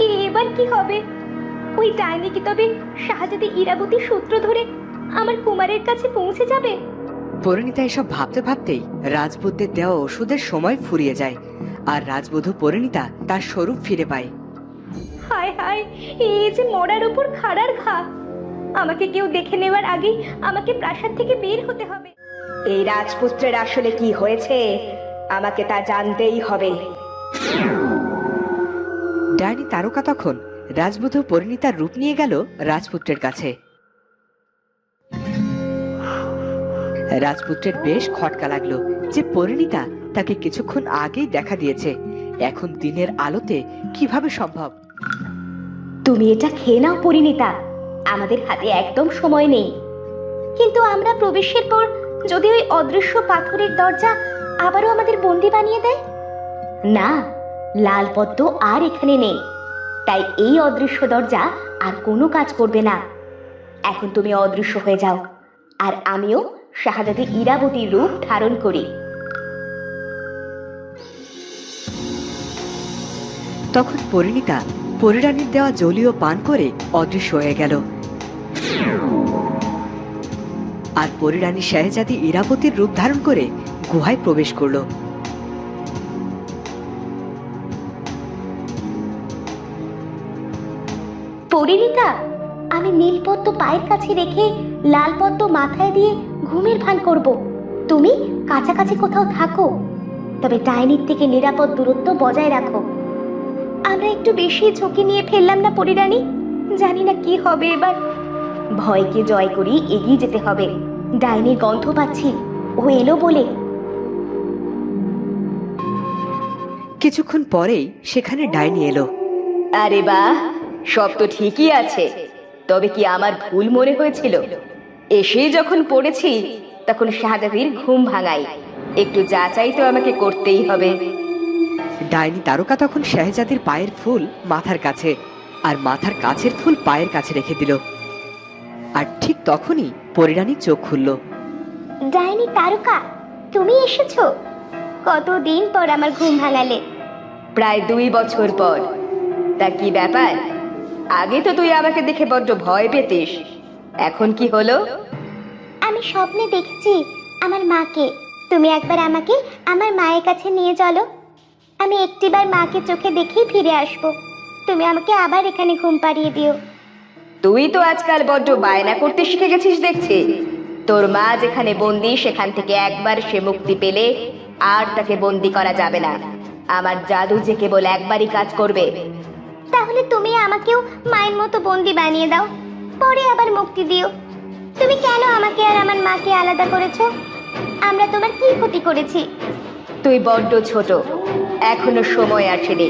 এবার কি হবে? ওই ডাইনি কি তবে শাহজাদি ইরাবতীর সূত্র ধরে আমার কুমারের কাছে পৌঁছে যাবে? পরিণীতা এসব ভাবতে ভাবতেই রাজপুতদের দেওয়া ওষুধের সময় ফুরিয়ে যায়, আর রাজবধূ পরিণীতা তার স্বরূপ ফিরে পায়। হায় হায়, এই যে মরার উপর খাড়ার ঘা! আমাকে কেউ দেখে নেওয়ার আগেই আমাকে প্রাসাদ থেকে বের হতে হবে। এই রাজপুত্রের আসলে কি হয়েছে আমাকে তা জানতেই হবে। ডাইনি তারকা তখন রাজবধূ পরিণীতার রূপ নিয়ে গেল রাজপুত্রের কাছে। রাজপুত্রের বেশ খটকা লাগলো যে পরিণীতা তাকে কিছুক্ষণ আগেই দেখা দিয়েছে, এখন দিনের আলোতে কিভাবে সম্ভব। তুমি এটা খেয়ে নাও পরিণীতা, আমাদের হাতে একদম সময় নেই। কিন্তু আমরা প্রবেশের পর যদি ওই অদৃশ্য পাথরের দরজা আবারও আমাদের বন্দি বানিয়ে দেয়? না, লাল পদ্ম আর এখানে নেই, তাই এই অদৃশ্য দরজা আর কোনো কাজ করবে না। এখন তুমি অদৃশ্য হয়ে যাও, আর আমিও শাহজাদি ইরাবতীর রূপ ধারণ করি। তখন পরিণীতা পরিরানীর দেওয়া জলীয় পান করে অদৃশ্য হয়ে গেল, আর পরিরানী শাহজাদি ইরাবতীর রূপ ধারণ করে গুহায় প্রবেশ করল। পরিণীতা, আমি নীলপদ্ম পায়ের কাছে রেখে লাল পদ্ম মাথায় দিয়ে ঘুমের ভান করব। তুমি কাছাকাছি কোথাও থাকো, তবে ডাইনির থেকে নিরাপদ দূরত্ব বজায় রাখো। আমরা একটু বেশি ঝুঁকি নিয়ে ফেললাম না পরিরানী? জানি না কি হবে এবার। ভয়কে জয় করি, এগিয়ে যেতে হবে। ডাইনির গন্ধ পাচ্ছি, ও এলো বলে। কিছুক্ষণ পরেই সেখানে ডাইনি এলো। আরে বাহ, সব তো ঠিকই আছে। তবে কি আমার ভুল মনে হয়েছিল? এসে যখন পড়েছি তখন শাহজাদির ঘুম ভাঙাই, একটু যাচাই তো আমাকে করতেই হবে। ডাইনি তারকা তখন শাহজাদির পায়ের ফুল মাথার কাছে, আর মাথার কাছের ফুল পায়ের কাছে রেখে দিল। আর ঠিক তখনই পরিরানীর চোখ খুলল। ডাইনি তারকা, তুমি এসেছো? কতদিন পর আমার ঘুম ভাঙালে। প্রায় 2 বছর পর। তা কি ব্যাপার? আগে তো তুই আমাকে দেখে বড্ড ভয় পেতিস, এখন কি হলো? আমি স্বপ্নে দেখেছি আমার মাকে। তুমি একবার আমাকে আমার মায়ের কাছে নিয়ে চলো। আমি একটিবার মাকে চোখে দেখেই ফিরে আসবো। তুমি আমাকে আবার এখানে ঘুম পাড়িয়ে দিও। তুই তো আজকাল বড্ড বায়না করতে শিখে গেছিস দেখছি। তোর মা যেখানে বন্দি সেখান থেকে একবার সে মুক্তি পেলে আর তাকে বন্দি করা যাবে না। আমার জাদু যে কেবল একবারই কাজ করবে। তাহলে তুমি আমাকেও মায়ের মতো বন্দি বানিয়ে দাও, পরে আবার মুক্তি দিও। তুমি কেন আমাকে আর আমার মাকে আলাদা করেছো? আমরা তোমার কি ক্ষতি করেছি? তুই বড্ড ছোট, এখনো সময় আসেনি,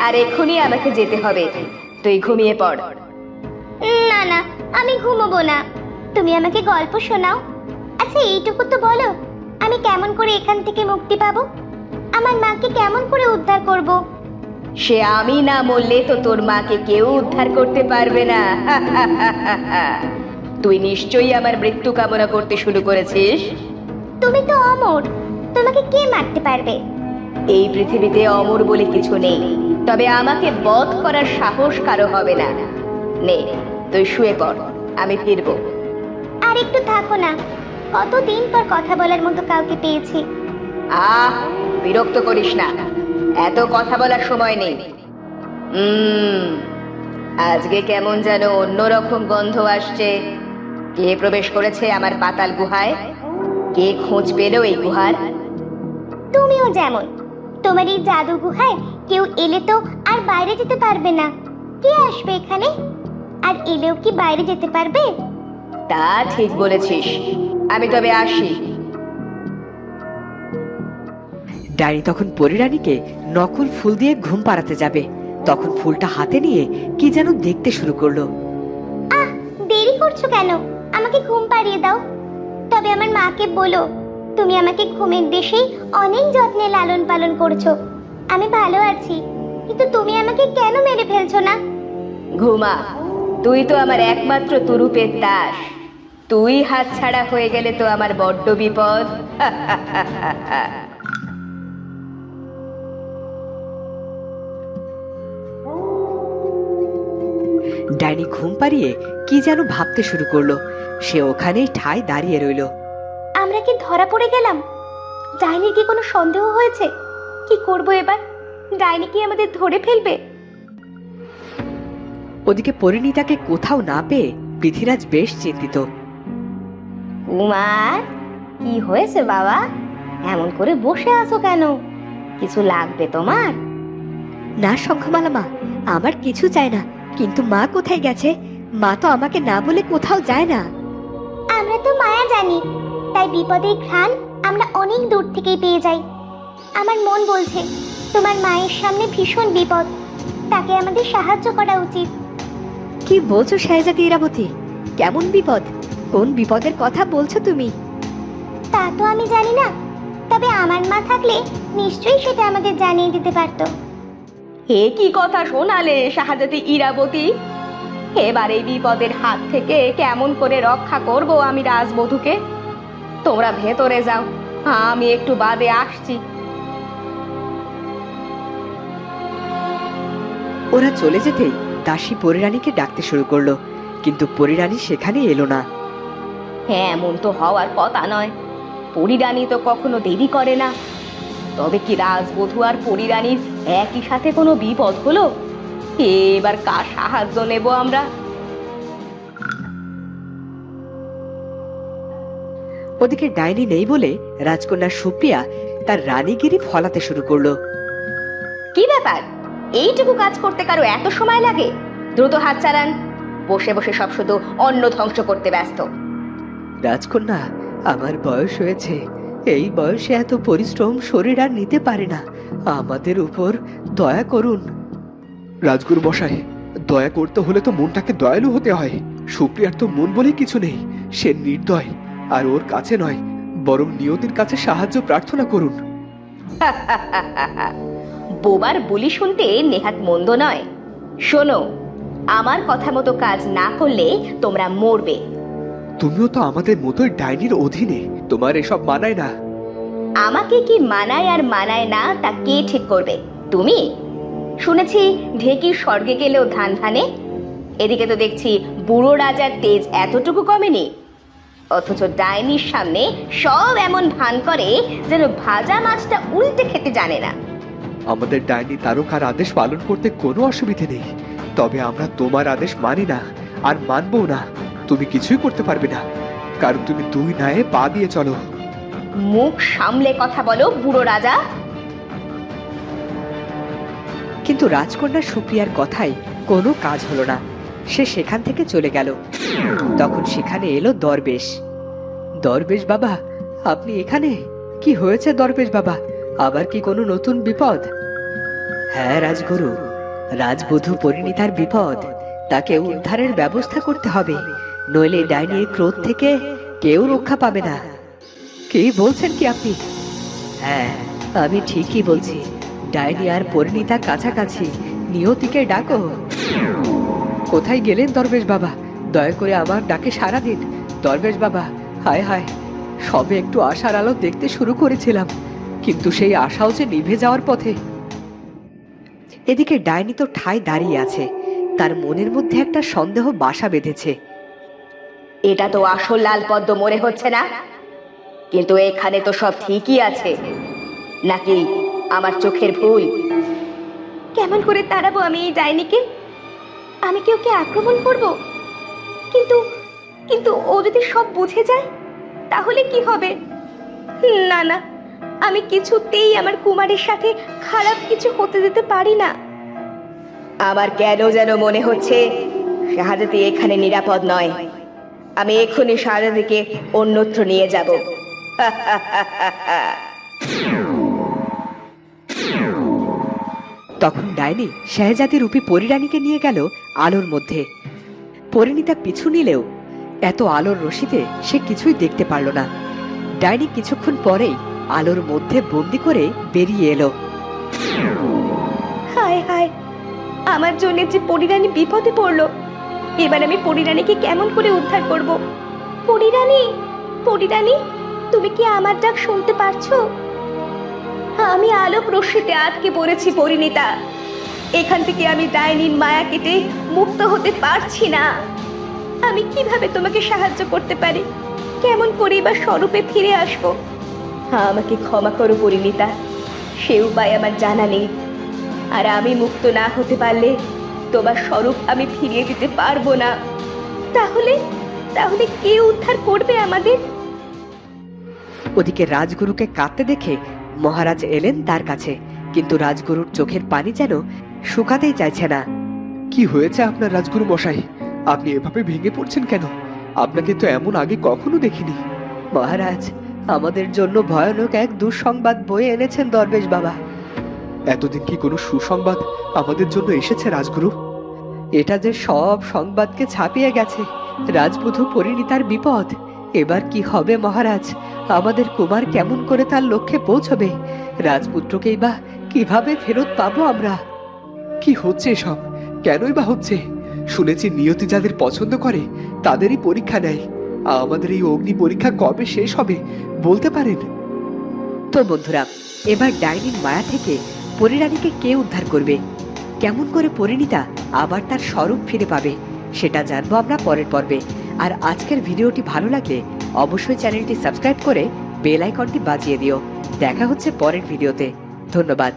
আর এখনই আমাকে যেতে হবে। তুই ঘুমিয়ে পড়। না না, আমি ঘুমোবো না। তুমি আমাকে গল্প শোনাও। আচ্ছা এইটুকু তো বলো, আমি কেমন করে এখান থেকে মুক্তি পাবো? আমার মাকে কেমন করে উদ্ধার করব? সে আমি না বললে তো তোর মাকে কেউ উদ্ধার করতে পারবে না। তুই নিশ্চয়ই আমার মৃত্যু কামনা করতে শুরু করেছিস। তুমি তো অমর, তোমাকে কে মারতে পারবে? এই পৃথিবীতে অমর বলে কিছু নেই, তবে আমাকে বধ করার সাহস কারো হবে না। নে, তুই শুয়ে পড়, আমি ফিরবো। আর একটু থাকো না, কতদিন পর কথা বলার মতো কাউকে পেয়েছি। আহ, বিরক্ত করিস না, এত কথা বলার সময় নেই। আজকে কেমন যেন অন্যরকম গন্ধ আসছে। কে প্রবেশ করেছে আমার পাতাল গুহায়? কে খোঁজ পেল এই গুহার? তুমিও যেমন, তোমার এই জাদু গুহায় কেউ এলে তো আর বাইরে যেতে পারবে না। কে আসবে এখানে? আর এলেও কি বাইরে যেতে পারবে? তা ঠিক বলেছিস, আমি তবে আসি। ডাইনি তখন পরিরানীকে নকল ফুল দিয়ে ঘুম পাড়াতে যাবে, তখন ফুলটা হাতে নিয়ে কি যেন দেখতে শুরু করলো। আহ, দেরি করছো কেন? আমাকে ঘুম পাড়িয়ে দাও। তবে আমার মাকে বলো, তুমি আমাকে ঘুমের দেশেই অনেক যত্নে লালন পালন করছো। আমি ভালো আছি, কিন্তু তুমি আমাকে কেন মেরে ফেলছো না? ঘুমা, তুই তো আমার একমাত্র তুরুপের দাস। তুই হাতছাড়া হয়ে গেলে তো আমার বড্ড বিপদ। ডাইনি ঘুম পাড়িয়ে কি যেন ভাবতে শুরু করলো। সে ওখানেই ঠায় দাঁড়িয়ে রইল। আমরা কি ধরা পড়ে গেলাম? ডাইনির কি কোনো সন্দেহ হয়েছে? কি করব এবার? ডাইনি কি আমাদের ধরে ফেলবে? ওদিকে পরিণীতাকে কোথাও না পেয়ে পৃথ্বীরাজ বেশ চিন্তিত। কুমার, কি হয়েছে বাবা? এমন করে বসে আছো কেন? কিছু লাগবে তোমার? না শঙ্খমালা মা, আমার কিছু চাই না, কিন্তু মা কোথায় গেছে? মা তো আমাকে না বলে কোথাও যায় না। আমরা তো মায়া জানি, তাই বিপদের ঘ্রাণ আমরা অনেক দূর থেকেই পেয়ে যাই। আমার মন বলছে তোমার মায়ের সামনে ভীষণ বিপদ, তাকে আমাদের সাহায্য করা উচিত। কি বলছো শাহজাদি ইরাবতী? কেমন বিপদ? কোন বিপদের কথা বলছো তুমি? তা তো আমি জানি না, তবে আমার মা থাকলে নিশ্চয়ই সেটা আমাদের জানিয়ে দিতে পারতো। হে কি কথা শোনালে শাহজাদি ইরাবতী! এবার এই বিপদের হাত থেকে কেমন করে রক্ষা করব আমি রাজবধূকে? তোমরা ভেতরে যাও, আমি একটু বাদে আসছি। ওরা চলে যেতেই দাসী পরিরানীকে ডাকতে শুরু করলো, কিন্তু পরিরানী সেখানে এলো না। হ্যাঁ, এমন তো হওয়ার কথা নয়। পরিরানী তো কখনো দেরি করে না। তবে কি রাজবধূ আর পরিরানীর একই সাথে কোনো বিপদ হলো? এবার কার সাহায্য নেব আমরা? ওদিকে ডাইনি নেই বলে রাজকন্যা সুপ্রিয়া তার রানীগিরি ফলাতে শুরু করলো। কি ব্যাপার? এইটুকু কাজ করতে কারো এত সময় লাগে? দ্রুত হাত চালান। বসে বসে সব শুধু অন্ন ধ্বংস করতে ব্যস্ত। রাজকন্যা, আমার বয়স হয়েছে, এই বয়সে এত পরিশ্রম শরীর আর নিতে পারে না, আমাদের উপর দয়া করুন। রাজগুরু মশাই, দয়া করতে হলে তো মনটাকে দয়ালু হতে হয়। সুপ্রিয়ার তো মন বলে কিছু নেই, সে নির্দয়। আর ওর কাছে নয়, বরং নিয়তির কাছে সাহায্য প্রার্থনা করুন। বোবার বলি শুনতে নেহাত মন্দ নয়। শোনো, আমার কথা মতো কাজ না করলে তোমরা মরবে। তুমিও তো আমাদের মতোই ডাইনির অধীনে, তোমার এসব মানায় না। আমাকে কি মানায় আর মানায় না তা কে ঠিক করবে? তুমি? শুনেছি ঢেকির স্বর্গে গেলেও ধান ভানে। এদিকে তো দেখছি বুড়ো রাজার তেজ এতটুকু কমেনি, অথচ ডাইনির সামনে সব এমন ভান করে যেন ভাজা মাছটা উল্টে খেতে জানে না। আমাদের ডাইনি তারকার আদেশ পালন করতে কোনো অসুবিধে নেই, তবে আমরা তোমার আদেশ মানি না আর মানবও না। তুমি কিছুই করতে পারবে না, কারণ তুমি দুই ন্যায়ে পা দিয়ে চলো। মুখ সামলে কথা বলো বুড়ো রাজা। কিন্তু রাজকন্যা সুপ্রিয়ার কথাই কোনো কাজ হলো না। সে সেখান থেকে চলে গেল। তখন সেখানে এলো দরবেশ। দরবেশ বাবা, আপনি এখানে? কি হয়েছে দরবেশ বাবা? আবার কি কোনো নতুন বিপদ? হ্যাঁ রাজগুরু, রাজবধূ পরিণীতার বিপদ। তাকে উদ্ধারের ব্যবস্থা করতে হবে, নইলে ডাইনির ক্রোধ থেকে কেউ রক্ষা পাবে না। কি বলছেন কি আপনি? হ্যাঁ, আমি ঠিকই বলছি। ডাইনি আর পরিণীতা কাছাকাছি, নিয়তিকে ডাকো। কোথায় গেলেন দরবেশ বাবা? দয়া করে আমার ডাকে সাড়া দিন। দরবেশ বাবা, হায় হায়, সবে একটু আশার আলো দেখতে শুরু করেছিলাম, কিন্তু সেই আশাও যে নিভে যাওয়ার পথে। এদিকে ডাইনি তো ঠায় দাঁড়িয়ে আছে, তার মনের মধ্যে একটা সন্দেহ বাসা বেঁধেছে। এটা তো আসল লাল পদ্ম মনে হচ্ছে না, কিন্তু এখানে তো সব ঠিকই আছে। নাকি আমার চোখের ভুল? কেমন করে তাড়াবো আমি এই ডাইনিকে? আমি কি ওকে আক্রমণ করব? কিন্তু কিন্তু ও যদি সব বুঝে যায় তাহলে কি হবে? না না, আমি কিছুতেই আমার কুমারের সাথে খারাপ কিছু হতে দিতে পারি না। আমার কেন যেন মনে হচ্ছে শাহজাদি এখানে নিরাপদ নয়। আমি এক্ষুনি শাহজাদিকে অন্যত্র নিয়ে যাব। তখন ডাইনি শাহজাদি রূপী পরিরানীকে নিয়ে গেল আলোর মধ্যে। পরিণীতা পিছু নিলেও এত আলোর রশিতে সে কিছুই দেখতে পারল না। ডাইনি কিছুক্ষণ পরেই আলোর মধ্যে বন্দি করে বেরিয়ে এলো। হায় হায়, আমার জন্য যে পরিরানী বিপদে পড়লো। এবার আমি পরিরানীকে কেমন করে উদ্ধার করব? পরিরানী, পরিরানী, তুমি কি আমার ডাক শুনতে পারছো? আমি আলোক রশ্মিতে আটকে পড়েছি পরিণীতা। এখান থেকে আমি ডাইনির মায়া কেটে মুক্ত হতে পারছি না। আমি কিভাবে তোমাকে সাহায্য করতে পারি? কেমন করে বা স্বরূপে ফিরে আসবো? আমাকে ক্ষমা করো পরিণীতা, সে উপায় আমার জানা নেই। আর আমি মুক্ত না হতে পারলে তোমার স্বরূপ আমি ফিরিয়ে দিতে পারবো না। তাহলে তাহলে কে উদ্ধার করবে আমাদের? ওদিকে রাজগুরুকে কাঁদতে দেখে মহারাজ এলেন তার কাছে, কিন্তু রাজগুরুর চোখের পানি যেন শুকাতেই চাইছে না। কি হয়েছে আপনার রাজগুরু মশাই? আপনি এভাবে ভেঙে পড়ছেন কেন? আপনাকে তো এমন আগে কখনো দেখিনি। মহারাজ, আমাদের জন্য ভয়ানক এক দুঃসংবাদ বয়ে এনেছেন দরবেশ বাবা। এতদিন কি কোনো সুসংবাদ আমাদের জন্য এসেছে রাজগুরু? এটা যে সব সংবাদকে ছাপিয়ে গেছে। রাজবধূ পরিণীতার বিপদ। এবার কি হবে মহারাজ? আমাদের কুমার কেমন করে তার লক্ষ্যে পৌঁছবে? রাজপুত্রকেই বা কিভাবে ফেরত পাবো আমরা? কি হচ্ছে এসব? কেনই বা হচ্ছে? শুনেছি নিয়তি যাদের পছন্দ করে তাদেরই পরীক্ষা নেয়। আমাদের এই অগ্নি পরীক্ষা কবে শেষ হবে বলতে পারেন? তো বন্ধুরা, এবার ডাইনির মায়া থেকে পরিরানীকে কে উদ্ধার করবে? কেমন করে পরিণীতা আবার তার স্বরূপ ফিরে পাবে সেটা জানবো আমরা পরের পর্বে। আর আজকের ভিডিওটি ভালো লাগলে অবশ্যই চ্যানেলটি সাবস্ক্রাইব করে বেল আইকনটি বাজিয়ে দিও। দেখা হচ্ছে পরের ভিডিওতে। ধন্যবাদ।